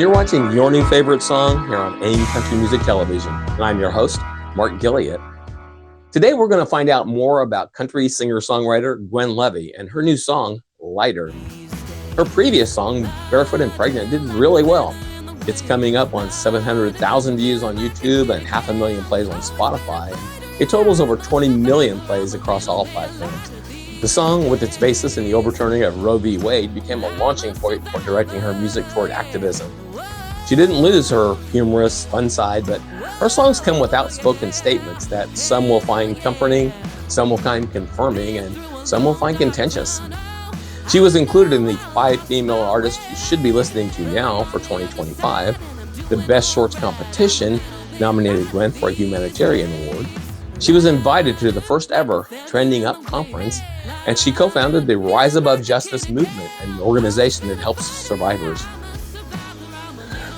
You're watching Your New Favorite Song here on AIM Country Music Television, and I'm your host, Mark Gilliott. Today, we're going to find out more about country singer-songwriter Gwen Levey and her new song, Lighter. Her previous song, Barefoot and Pregnant, did really well. It's coming up on 700,000 views on YouTube and 500,000 plays on Spotify. It totals over 20 million plays across all platforms. The song, with its basis in the overturning of Roe v. Wade, became a launching point for directing her music toward activism. She didn't lose her humorous, fun side, but her songs come with outspoken statements that some will find comforting, some will find confirming, and some will find contentious. She was included in the 5 female artists you should be listening to now for 2025. The Best Shorts competition nominated Gwen for a humanitarian award. She was invited to the first ever Trending Up conference, and she co-founded the Rise Above Justice movement, an organization that helps survivors.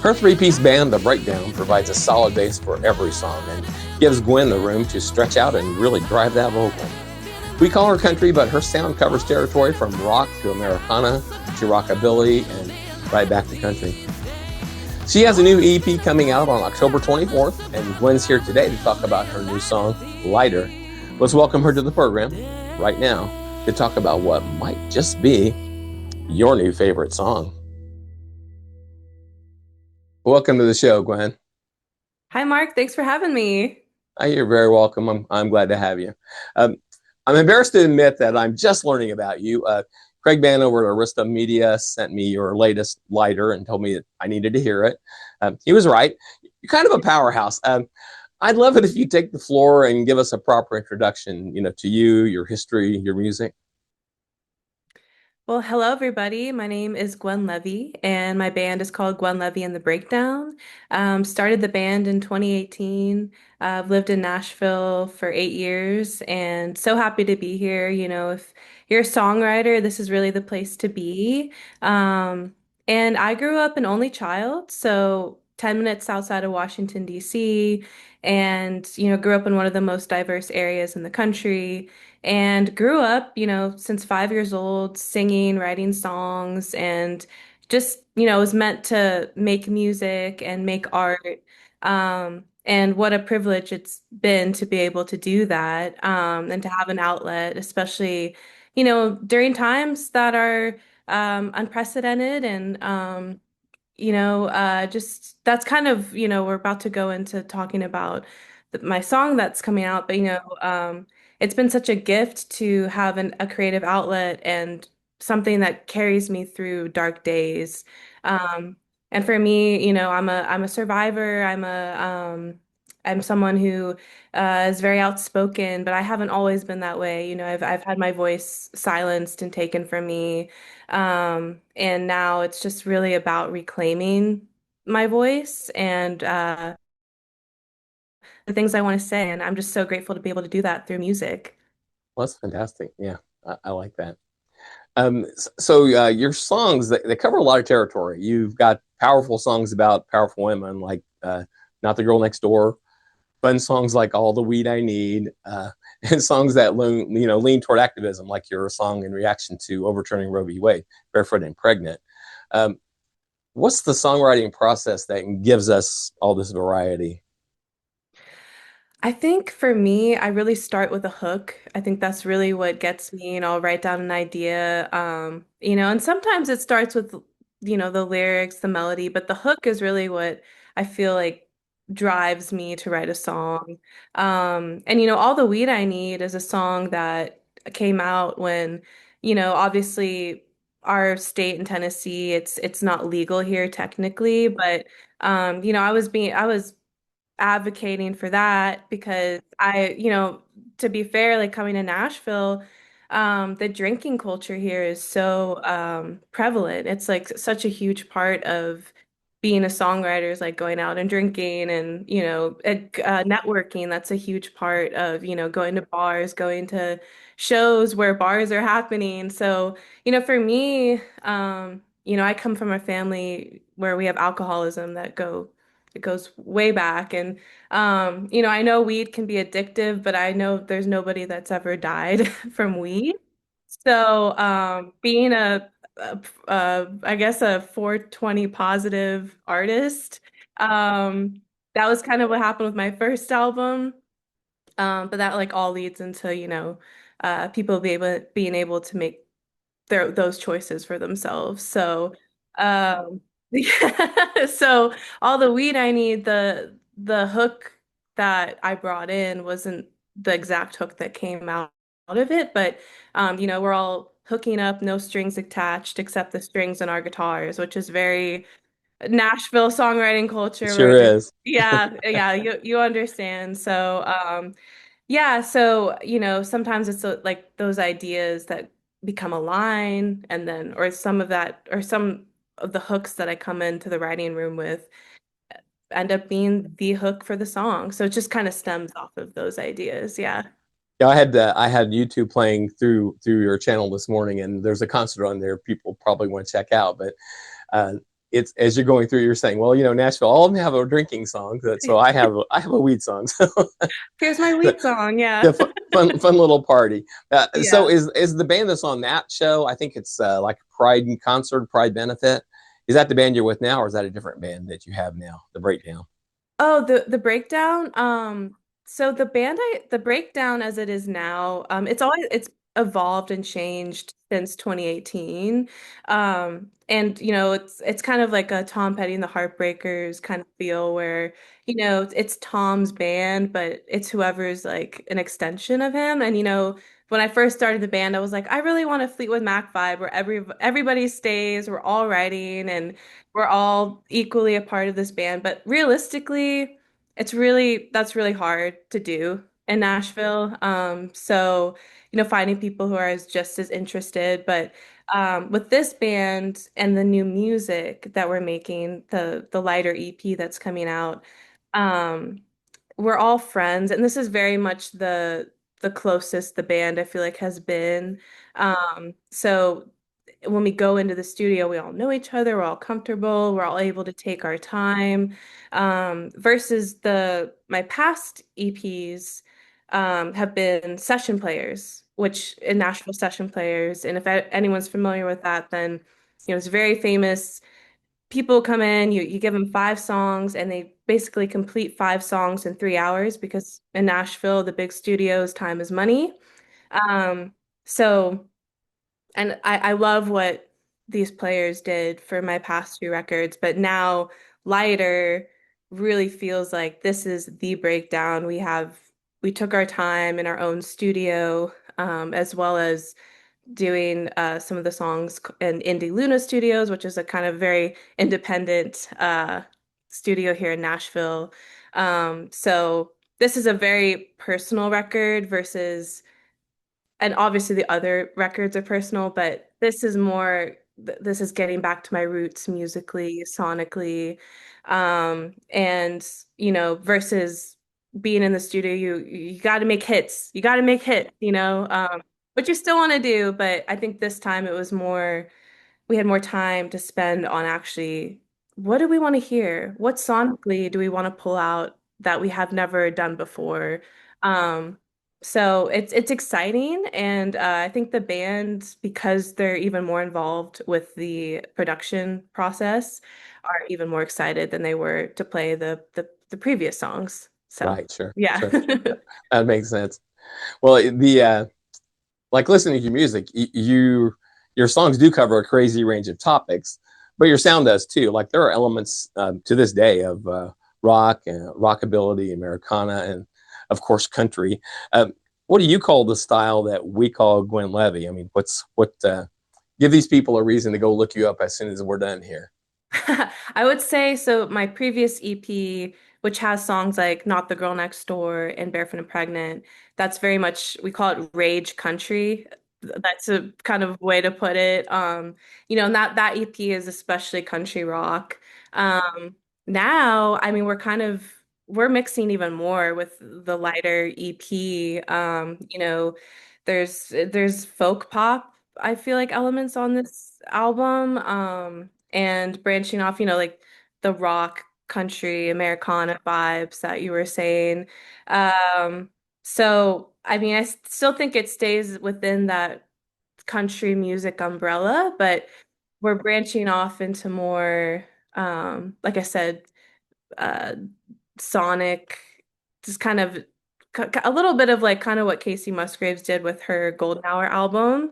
Her 3-piece band, The Breakdown, provides a solid base for every song and gives Gwen the room to stretch out and really drive that vocal. We call her country, but her sound covers territory from rock to Americana to rockabilly and right back to country. She has a new EP coming out on October 24th, and Gwen's here today to talk about her new song, Lighter. Let's welcome her to the program right now to talk about what might just be your new favorite song. Welcome to the show, Gwen. Hi, Mark. Thanks for having me. You're very welcome. I'm glad to have you. Um, I'm embarrassed to admit that I'm just learning about you. Craig Bann over at Arista Media sent me your latest Lighter and told me that I needed to hear it. He was right. You're kind of a powerhouse. I'd love it if you take the floor and give us a proper introduction, to you, your history, your music. Well, hello, everybody. My name is Gwen Levey, and my band is called Gwen Levey and the Breakdown. Started the band in 2018. I've lived in Nashville for 8 years, and so happy to be here. If you're a songwriter, this is really the place to be. And I grew up an only child, so 10 minutes outside of Washington, D.C., and, grew up in one of the most diverse areas in the country and grew up, since 5 years old, singing, writing songs, and just, was meant to make music and make art. And what a privilege it's been to be able to do that, and to have an outlet, especially, during times that are unprecedented and just that's kind of, we're about to go into talking about my song that's coming out, but it's been such a gift to have a creative outlet and something that carries me through dark days. Um, and for me, I'm a survivor. I'm someone who is very outspoken, but I haven't always been that way. I've had my voice silenced and taken from me. And now it's just really about reclaiming my voice and the things I want to say. And I'm just so grateful to be able to do that through music. Well, that's fantastic. Yeah, I like that. So your songs, they cover a lot of territory. You've got powerful songs about powerful women like Not the Girl Next Door, fun songs like All the Weed I Need, and songs that lean toward activism, like your song in reaction to overturning Roe v. Wade, Barefoot and Pregnant. Um, what's the songwriting process that gives us all this variety? I think for me, I really start with a hook. I think that's really what gets me, I'll write down an idea, and sometimes it starts with, the lyrics, the melody, but the hook is really what I feel like drives me to write a song. And All the Weed I Need is a song that came out when, obviously our state in Tennessee, it's not legal here technically, but I was advocating for that because to be fair, like coming to Nashville, the drinking culture here is so prevalent. It's like such a huge part of being a songwriter is like going out and drinking and, networking. That's a huge part of, going to bars, going to shows where bars are happening. So, for me, I come from a family where we have alcoholism it goes way back. And, I know weed can be addictive, but I know there's nobody that's ever died from weed. So, being I guess a 420 positive artist. Um, that was kind of what happened with my first album. But that like all leads into, people being able to make those choices for themselves. So, yeah, so all the weed I need, the hook that I brought in wasn't the exact hook that came out of it, but we're all hooking up, no strings attached except the strings in our guitars, which is very Nashville songwriting It culture sure where is. yeah, you understand. So, yeah, so, sometimes it's like those ideas that become a line and then or some of that or some of the hooks that I come into the writing room with end up being the hook for the song. So it just kind of stems off of those ideas. Yeah. Yeah, I had YouTube playing through your channel this morning, and there's a concert on there. People probably want to check out, but uh, it's as you're going through, you're saying, well, Nashville, all of them have a drinking song, so I have a weed song. So Here's my weed song. Yeah. yeah, fun little party. So Yeah. is the band that's on that show? I think it's like Pride and Concert, Pride Benefit. Is that the band you're with now, or is that a different band that you have now? The Breakdown. Oh, the breakdown. So the breakdown as it is now, it's evolved and changed since 2018. And it's kind of like a Tom Petty and the Heartbreakers kind of feel where, it's Tom's band, but it's whoever's like an extension of him. And when I first started the band, I was like, I really want a Fleetwood Mac vibe where everybody stays, we're all writing and we're all equally a part of this band, but realistically, that's really hard to do in Nashville. So, finding people who are just as interested, but with this band and the new music that we're making, the lighter EP that's coming out, um, we're all friends, and this is very much the closest the band I feel like has been. So when we go into the studio, we all know each other, we're all comfortable, we're all able to take our time. Versus the my past EPs have been session players, which in Nashville session players, and if anyone's familiar with that, then it's very famous. People come in, you give them 5 songs, and they basically complete 5 songs in 3 hours because in Nashville, the big studios, time is money. Um, so. And I love what these players did for my past 2 records, but now Lighter really feels like this is the breakdown. We took our time in our own studio, as well as doing some of the songs in Indie Luna Studios, which is a kind of very independent studio here in Nashville. So this is a very personal record versus and obviously the other records are personal, but this is getting back to my roots musically, sonically. And versus being in the studio, you got to make hits. You got to make hits, which you still want to do, but I think this time it was more we had more time to spend on actually what do we want to hear? What sonically do we want to pull out that we have never done before? Um, so it's exciting, and I think the band, because they're even more involved with the production process, are even more excited than they were to play the previous songs. So Right, sure, yeah. sure. That makes sense. Well, the like listening to your music, your songs do cover a crazy range of topics, but your sound does too. Like there are elements to this day of rock and rockabilly, Americana, and of course country. What do you call the style that we call Gwen Levy? I mean, what? Give these people a reason to go look you up as soon as we're done here. I would say so. My previous EP, which has songs like Not the Girl Next Door and Barefoot and Pregnant, that's very much, we call it rage country. That's a kind of way to put it. And that EP is especially country rock. Um, Now, I mean, we're mixing even more with the lighter EP. There's folk pop, I feel like elements on this album. And branching off, like the rock, country, Americana vibes that you were saying. Um, so, I mean, still think it stays within that country music umbrella, but we're branching off into more, like I said, uh, sonic, just kind of a little bit of like kind of what Casey Musgraves did with her Golden Hour album.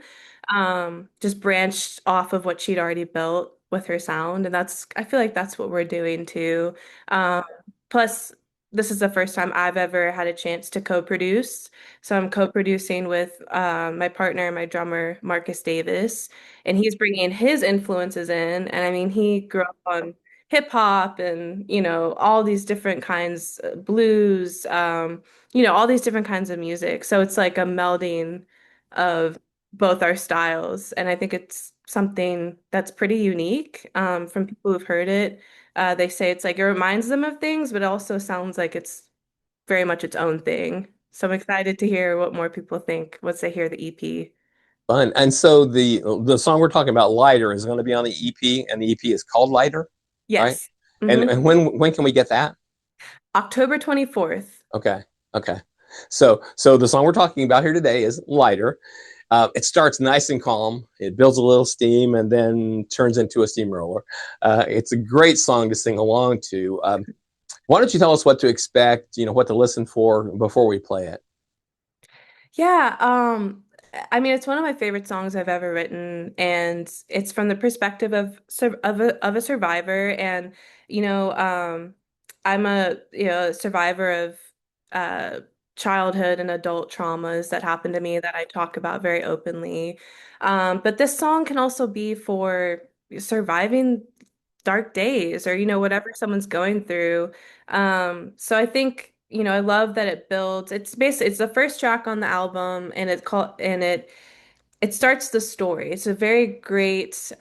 Just branched off of what she'd already built with her sound, and that's I feel like that's what we're doing too. Um, Plus, this is the first time I've ever had a chance to co-produce. So I'm co-producing with my partner, my drummer, Marcus Davis, and he's bringing his influences in. And I mean, he grew up on hip hop and all these different kinds, blues, all these different kinds of music. So it's like a melding of both our styles, and I think it's something that's pretty unique. From people who've heard it, they say it's like it reminds them of things, but it also sounds like it's very much its own thing. So I'm excited to hear what more people think once they hear the EP. Fun. And so the song we're talking about, Lighter, is going to be on the EP, and the EP is called Lighter, right? Yes. And when can we get that? October 24th. Okay. Okay. So the song we're talking about here today is Lighter. It starts nice and calm. It builds a little steam and then turns into a steamroller. It's a great song to sing along to. Why don't you tell us what to expect, what to listen for before we play it? Yeah, I mean, it's one of my favorite songs I've ever written, and it's from the perspective of a survivor, and you know, um, I'm a survivor of uh, childhood and adult traumas that happened to me that I talk about very openly. But this song can also be for surviving dark days or whatever someone's going through. So I think, I love that it builds. It's the first track on the album, and it starts the story. It's a very great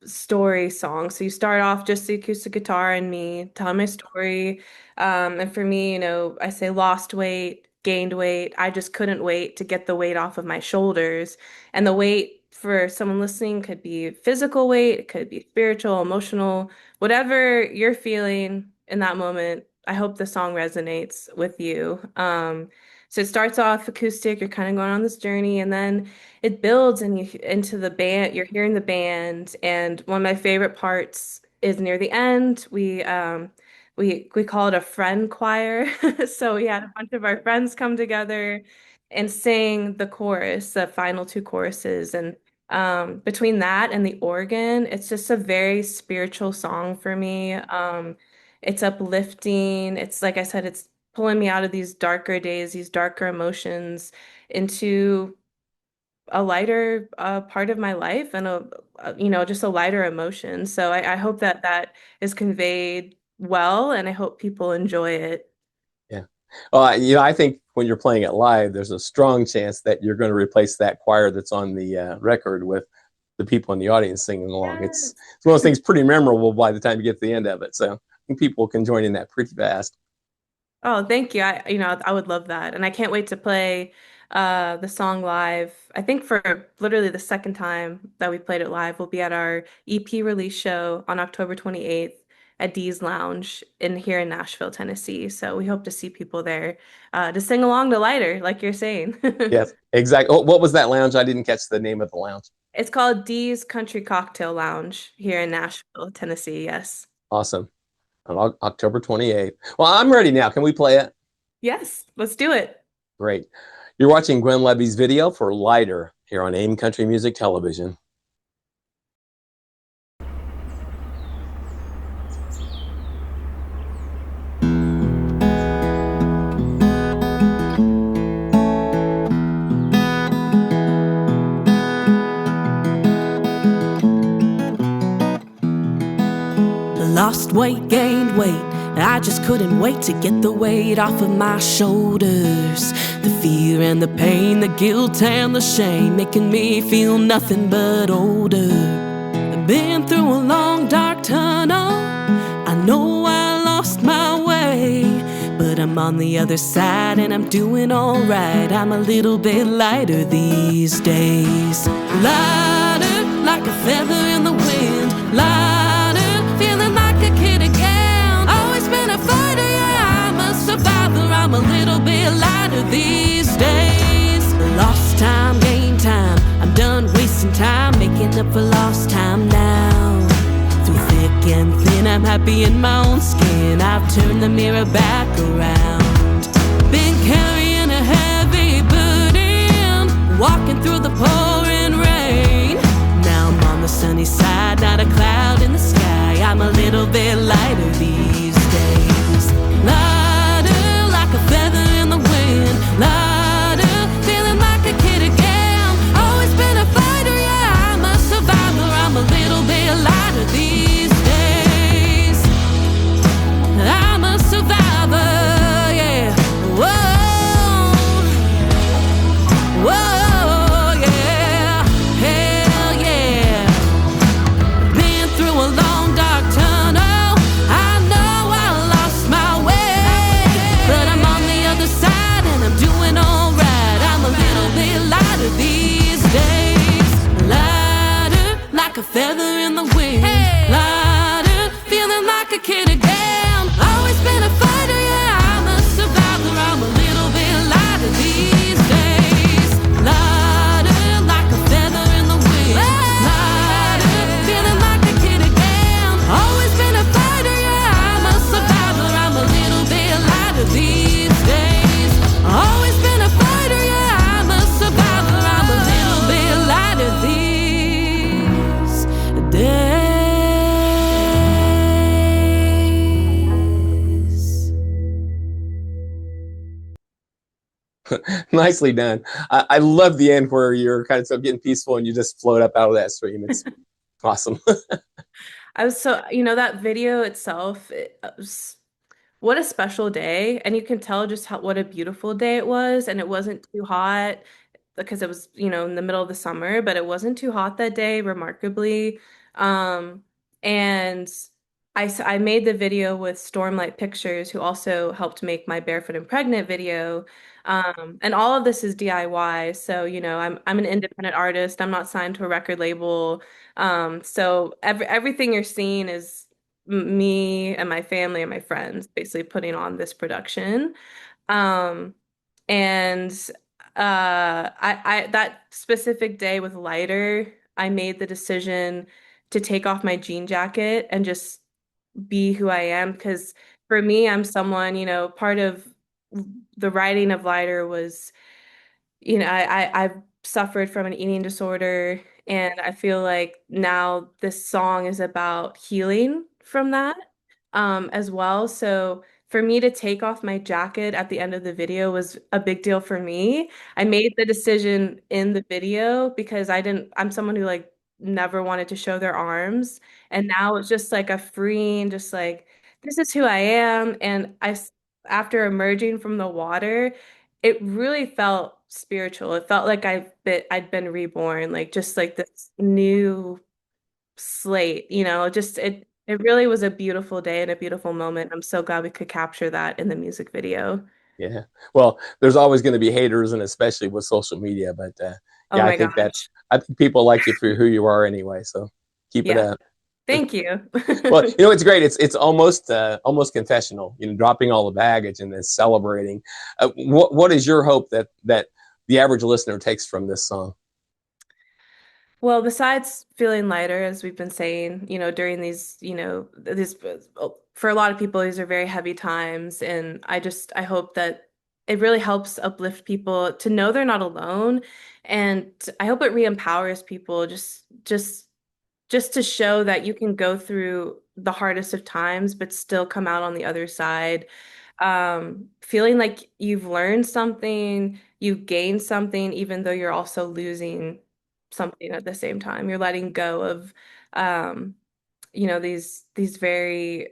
story song. So you start off just the acoustic guitar and me telling my story. And for me, I say lost weight, gained weight. I just couldn't wait to get the weight off of my shoulders. And the weight for someone listening could be physical weight, it could be spiritual, emotional, whatever you're feeling in that moment. I hope the song resonates with you. So it starts off acoustic, you're kind of going on this journey, and then it builds and you into the band, you're hearing the band, and one of my favorite parts is near the end. We call it a friend choir. So we had a bunch of our friends come together and sing the chorus, the final two choruses. And between that and the organ, it's just a very spiritual song for me. It's uplifting. It's like I said, it's pulling me out of these darker days, these darker emotions into a lighter part of my life and just a lighter emotion. So I hope that that is conveyed well, and I hope people enjoy it. Yeah. I think when you're playing it live, there's a strong chance that you're going to replace that choir that's on the record with the people in the audience singing along. It's Yes. it's one of those things pretty memorable by the time you get to the end of it. So I think people can join in that pretty fast. Oh, thank you. I would love that. And I can't wait to play the song live. I think for literally the second time that we played it live, we'll be at our EP release show on October 28th at Dee's Lounge in here in Nashville, Tennessee. So we hope to see people there to sing along to Lighter, like you're saying. Yes, exactly. Oh, what was that lounge? I didn't catch the name of the lounge. It's called Dee's Country Cocktail Lounge here in Nashville, Tennessee. Yes. Awesome. On October 28th. Well, I'm ready now. Can we play it? Yes, let's do it. Great. You're watching Gwen Levey's video for Lighter here on AIM Country Music Television. Lost weight, gained weight. I just couldn't wait to get the weight off of my shoulders. The fear and the pain, the guilt and the shame, making me feel nothing but older. I've been through a long dark tunnel. I know I lost my way, but I'm on the other side and I'm doing alright. I'm a little bit lighter these days. Lighter, like a feather in the wind. Lighter, feeling like a kid again. Always been a fighter, yeah, I'm a survivor. I'm a little bit lighter these days. Lost time, gain time. I'm done wasting time making making up for lost time now. Through thick and thin, I'm happy in my own skin. I've turned the mirror back around. Been carrying a heavy burden, walking through the pouring rain. Now I'm on the sunny side, not a cloud in the sky. I'm a little bit lighter these days. Lighter, like a feather in the wind. Lighter, feeling like a kid again. Always been a fighter, yeah, I'm a survivor. I'm a little bit lighter these days. I'm a survivor, yeah. Whoa, whoa, yeah. Hell yeah. Been through a long dark tunnel. I know I lost my way, but I'm on the other side and I'm doing alright. I'm a little bit lighter these days. Lighter, like a feather in the wind. Lighter, feeling like a kid again. Always been a fighter, yeah, I'm a survivor. I'm a little bit lighter these days. Lighter, like a feather in the wind. Lighter, feeling like a kid again. Always been a fighter, yeah, I'm a survivor. I'm a little bit lighter these days. Always been a fighter, yeah, I'm a survivor. I'm a little bit lighter these days. Nicely done. I love the end where you're kind of so getting peaceful and you just float up out of that stream. It's awesome. I was so, that video itself, it was, what a special day. And you can tell just what a beautiful day it was. And it wasn't too hot because it was, in the middle of the summer, but it wasn't too hot that day, remarkably. Um, and I made the video with Stormlight Pictures, who also helped make my Barefoot and Pregnant video. And all of this is DIY. So, I'm an independent artist. I'm not signed to a record label. So everything you're seeing is me and my family and my friends basically putting on this production. Um, and I that specific day with Lighter, I made the decision to take off my jean jacket and just be who I am. Because for me, I'm someone, part of the writing of Lighter was, I've suffered from an eating disorder, and I feel like now this song is about healing from that, as well. So for me to take off my jacket at the end of the video was a big deal for me. I made the decision in the video because I'm someone who like never wanted to show their arms. And now it's just like a freeing, just like, this is who I am. And after emerging from the water, it really felt spiritual. It felt like I'd been reborn, like just like this new slate, just it really was a beautiful day and a beautiful moment. I'm so glad we could capture that in the music video. Yeah. Well, there's always going to be haters, and especially with social media. But Oh yeah, my gosh. I think people like you for who you are anyway. So keep it Yeah. up. Thank you. Well, it's great. It's almost confessional. Dropping all the baggage and then celebrating. What is your hope that the average listener takes from this song? Well, besides feeling lighter, as we've been saying, during these, for a lot of people, these are very heavy times. And I hope that it really helps uplift people to know they're not alone. And I hope it re-empowers people just to show that you can go through the hardest of times, but still come out on the other side, feeling like you've learned something, you've gained something, even though you're also losing something at the same time. You're letting go of, these very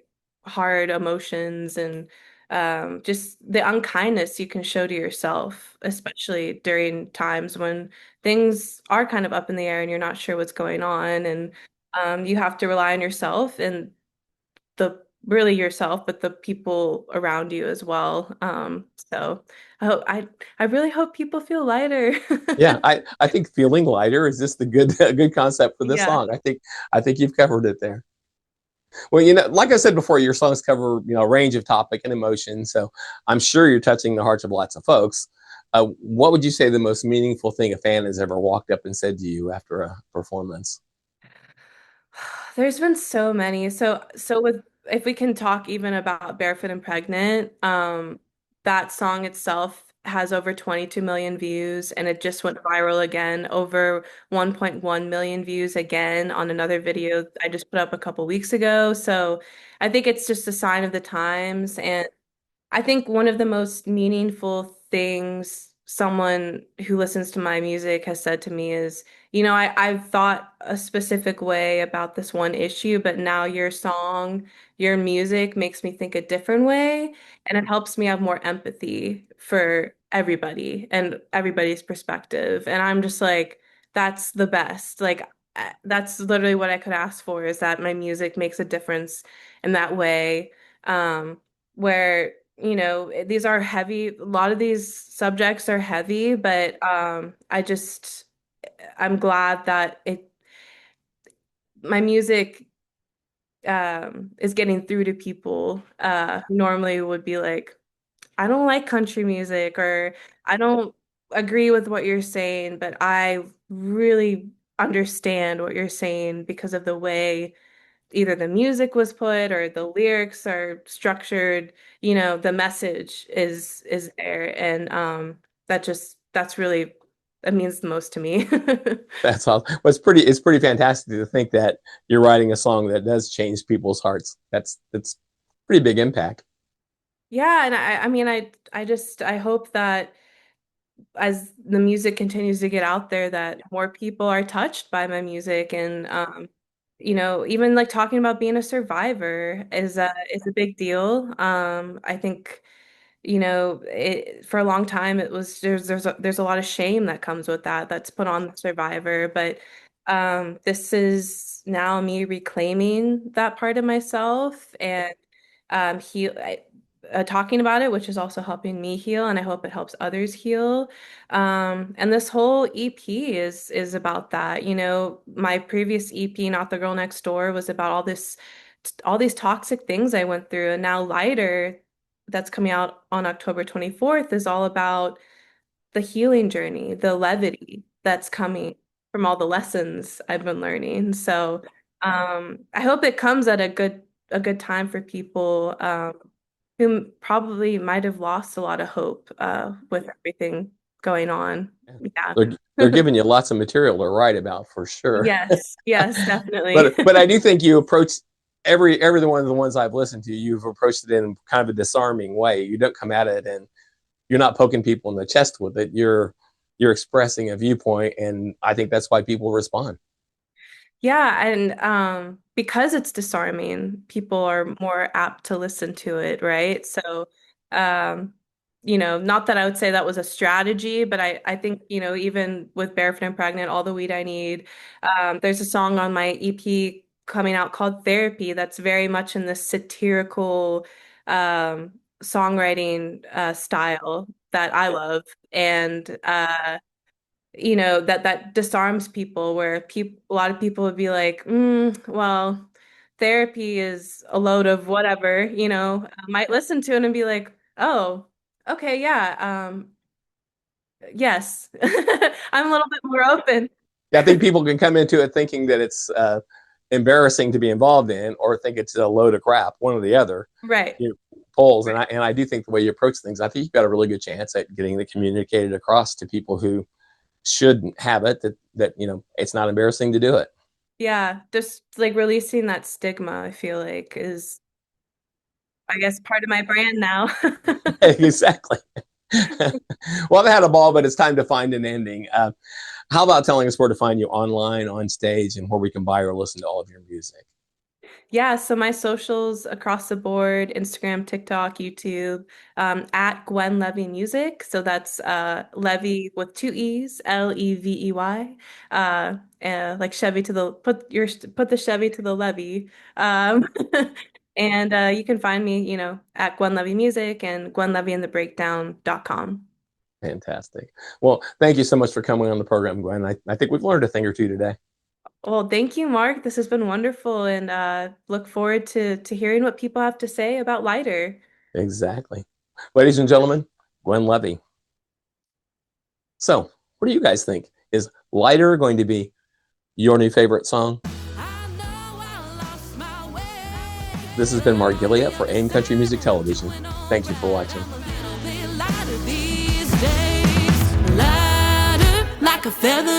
hard emotions and just the unkindness you can show to yourself, especially during times when things are kind of up in the air and you're not sure what's going on, and you have to rely on yourself and the really yourself, but the people around you as well. So I really hope people feel lighter. Yeah, I think feeling lighter is just a good concept for this Yeah. song. I think you've covered it there. Well, like I said before, your songs cover a range of topic and emotion, so I'm sure you're touching the hearts of lots of folks. What would you say the most meaningful thing a fan has ever walked up and said to you after a performance? There's been so many. So with if we can talk even about Barefoot and Pregnant, that song itself has over 22 million views and it just went viral again, over 1.1 million views again on another video I just put up a couple weeks ago. So I think it's just a sign of the times. And I think one of the most meaningful things someone who listens to my music has said to me is, I've thought a specific way about this one issue, but now your song, your music makes me think a different way, and it helps me have more empathy for everybody and everybody's perspective. And I'm just like, that's the best. Like, that's literally what I could ask for is that my music makes a difference in that way. Where these are heavy, a lot of these subjects are heavy, but I'm glad that it my music is getting through to people who normally would be like, I don't like country music, or I don't agree with what you're saying, but I really understand what you're saying because of the way either the music was put or the lyrics are structured, the message is there. And that's really that means the most to me. That's all. Well, it's pretty fantastic to think that you're writing a song that does change people's hearts. That's pretty big impact. Yeah, and I mean I hope that as the music continues to get out there that more people are touched by my music. And even like talking about being a survivor is a big deal. I think for a long time it was there's a lot of shame that comes with that's put on the survivor, but this is now me reclaiming that part of myself and talking about it, which is also helping me heal, and I hope it helps others heal. And this whole EP is about that. My previous EP, Not the Girl Next Door, was about all these toxic things I went through, and now Lighter, that's coming out on October 24th, is all about the healing journey, the levity that's coming from all the lessons I've been learning. So I hope it comes at a good time for people who probably might have lost a lot of hope with everything going on. Yeah. They're giving you lots of material to write about for sure. Yes, yes, definitely. But I do think you approach every one of the ones I've listened to, you've approached it in kind of a disarming way. You don't come at it and you're not poking people in the chest with it. You're expressing a viewpoint, and I think that's why people respond. Yeah, and because it's disarming, people are more apt to listen to it, right? So, um, not that I would say that was a strategy, but I think, even with Barefoot and Pregnant, All the Weed I Need, there's a song on my EP coming out called Therapy that's very much in the satirical songwriting style that I love. And that disarms people where a lot of people would be like, well, therapy is a load of whatever, I might listen to it and be like, oh, okay, yeah, yes. I'm a little bit more open. Yeah, I think people can come into it thinking that it's embarrassing to be involved in, or think it's a load of crap, one or the other. Right. Polls, and I do think the way you approach things, I think you've got a really good chance at getting it communicated across to people who shouldn't have it, that it's not embarrassing to do it. Yeah, just like releasing that stigma, I feel like is, I guess, part of my brand now. Exactly. Well, I've had a ball, but it's time to find an ending. How about telling us where to find you online, on stage, and where we can buy or listen to all of your music? Yeah, so my socials across the board, Instagram, TikTok, YouTube, at Gwen Levey Music. So that's Levy with two E's, Levey. Like Chevy to the put the Chevy to the levee. Um, and you can find me, at Gwen Levey Music and gwenlevyandthebreakdown.com. Fantastic. Well, thank you so much for coming on the program, Gwen. I think we've learned a thing or two today. Well, thank you, Mark. This has been wonderful, and look forward to hearing what people have to say about Lighter. Exactly. Ladies and gentlemen, Gwen Levey. So, what do you guys think? Is Lighter going to be your new favorite song? This has been Mark Gilliat for AIM Country Music Television. Thank you for watching. Lighter like a feather